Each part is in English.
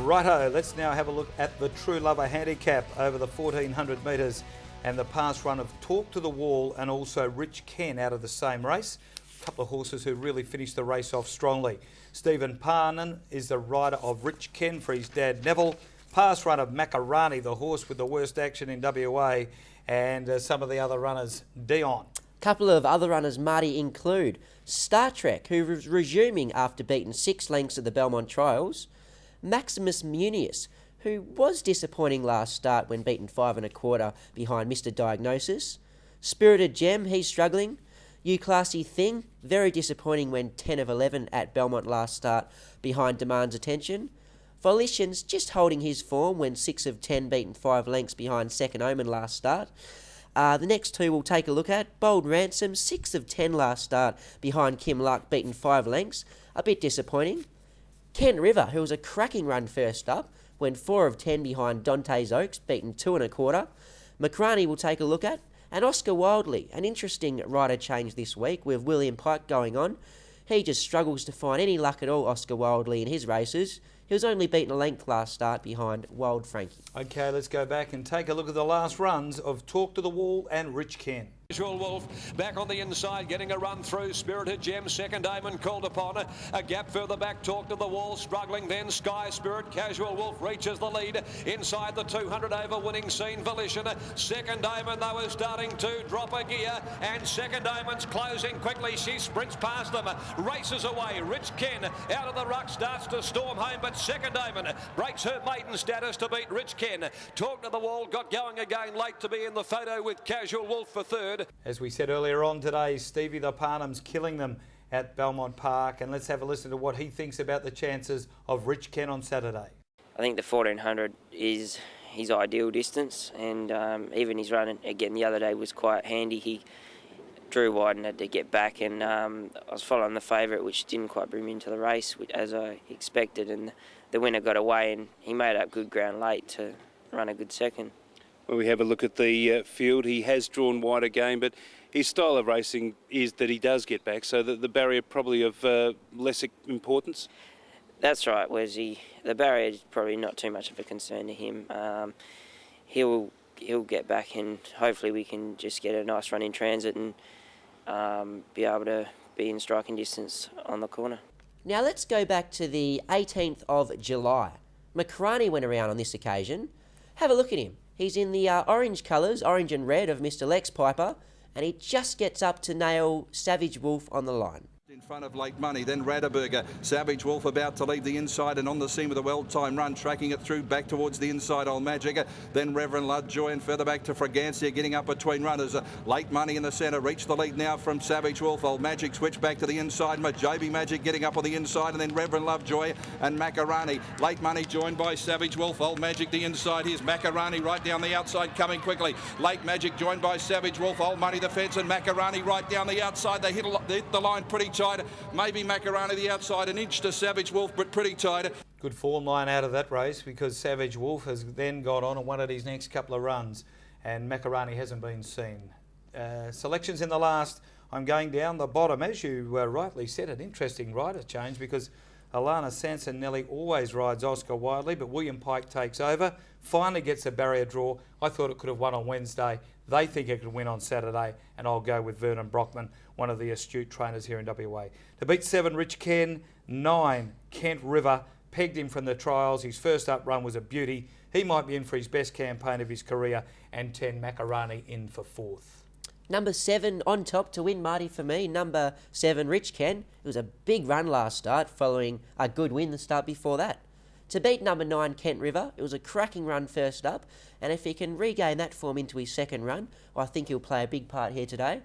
Righto, let's now have a look at the True Lover handicap over the 1400 metres and the pass run of Talk to the Wall and also Rich Ken out of the same race. A couple of horses who really finished the race off strongly. Stephen Parnan is the rider of Rich Ken for his dad Neville. Pass run of Macarani, the horse with the worst action in WA, and some of the other runners, Dion. Couple of other runners, Marty, include Star Trek, who was resuming after beating 6 lengths at the Belmont trials. Maximus Munius, who was disappointing last start when beaten 5 1/4 behind Mr. Diagnosis. Spirited Gem, he's struggling. You Classy Thing, very disappointing when 10 of 11 at Belmont last start behind Demand's Attention. Volition's just holding his form when 6 of 10 beaten 5 lengths behind Second Omen last start. The next two we'll take a look at. Bold Ransom, 6 of 10 last start behind Kim Luck, beaten 5 lengths. A bit disappointing. Kent River, who was a cracking run first up, went 4 of 10 behind Dante's Oaks, beaten 2 1/4. Macrani will take a look at. And Oscar Wildley, an interesting rider change this week with William Pike going on. He just struggles to find any luck at all, Oscar Wildley, in his races. He was only beaten a length last start behind Wild Frankie. Okay, let's go back and take a look at the last runs of Talk to the Wall and Rich Ken. Casual Wolf back on the inside, getting a run through. Spirited Gem, Second Omen called upon. A gap further back, Talk to the Wall, struggling then. Sky Spirit, Casual Wolf reaches the lead. Inside the 200 over winning scene, Volition. Second Omen, though, is starting to drop a gear. And Second Omen's closing quickly. She sprints past them, races away. Rich Ken out of the ruck, starts to storm home, but Second Omen breaks her maiden status to beat Rich Ken. Talk to the Wall got going again late to be in the photo with Casual Wolf for third. As we said earlier on today, Stevie the Parnham's killing them at Belmont Park, and let's have a listen to what he thinks about the chances of Rich Ken on Saturday. I think the 1400 is his ideal distance, and even his run again the other day was quite handy. He drew wide and had to get back, and I was following the favourite, which didn't quite bring me into the race as I expected, and the winner got away, and he made up good ground late to run a good second. When we have a look at the field, he has drawn wide again, but his style of racing is that he does get back, so that the barrier probably of less importance. That's right, Wesley. The barrier is probably not too much of a concern to him. He'll get back, and hopefully we can just get a nice run in transit and be able to be in striking distance on the corner. Now let's go back to the 18th of July. Macrani went around on this occasion. Have a look at him. He's in the orange colours, orange and red of Mr. Lex Piper, and he just gets up to nail Savage Wolf on the line. In front of Late Money, then Radaburger. Savage Wolf about to leave the inside and on the scene with a well-timed run, tracking it through back towards the inside, Old Magic. Then Reverend Lovejoy and further back to Fragancia, getting up between runners. Late Money in the centre, reach the lead now from Savage Wolf. Old Magic switch back to the inside. Majobi Magic getting up on the inside, and then Reverend Lovejoy and Macarani. Late Money joined by Savage Wolf. Old Magic the inside. Here's Macarani right down the outside, coming quickly. Late Magic joined by Savage Wolf. Old Money the fence, and Macarani right down the outside. They hit the line pretty tight. Maybe Macarani the outside, an inch to Savage Wolf, but pretty tight. Good form line out of that race, because Savage Wolf has then got on and won at his next couple of runs, and Macarani hasn't been seen. Selections in the last, I'm going down the bottom. As you rightly said, an interesting rider change, because Alana Sanson-Nelly always rides Oscar Wildley, but William Pike takes over, finally gets a barrier draw. I thought it could have won on Wednesday. They think it could win on Saturday, and I'll go with Vernon Brockman, one of the astute trainers here in WA. To beat 7, Rich Ken, 9, Kent River, pegged him from the trials. His first up run was a beauty. He might be in for his best campaign of his career, and 10, Macarani in for 4th. Number 7 on top to win, Marty, for me. Number 7, Rich Ken. It was a big run last start, following a good win the start before that. To beat number 9, Kent River, it was a cracking run first up, and if he can regain that form into his second run, I think he'll play a big part here today.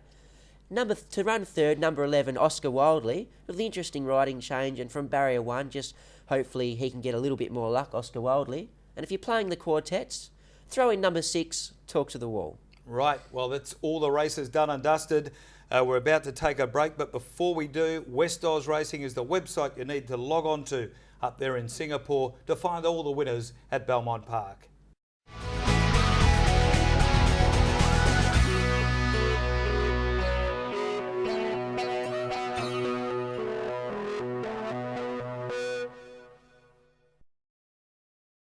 To run third, number 11, Oscar Wildley, with the interesting riding change, and from barrier 1, just hopefully he can get a little bit more luck, Oscar Wildley. And if you're playing the quartets, throw in number 6, Talk to the Wall. Right, well, that's all the races done and dusted. We're about to take a break, but before we do, West Oz Racing is the website you need to log on to up there in Singapore to find all the winners at Belmont Park.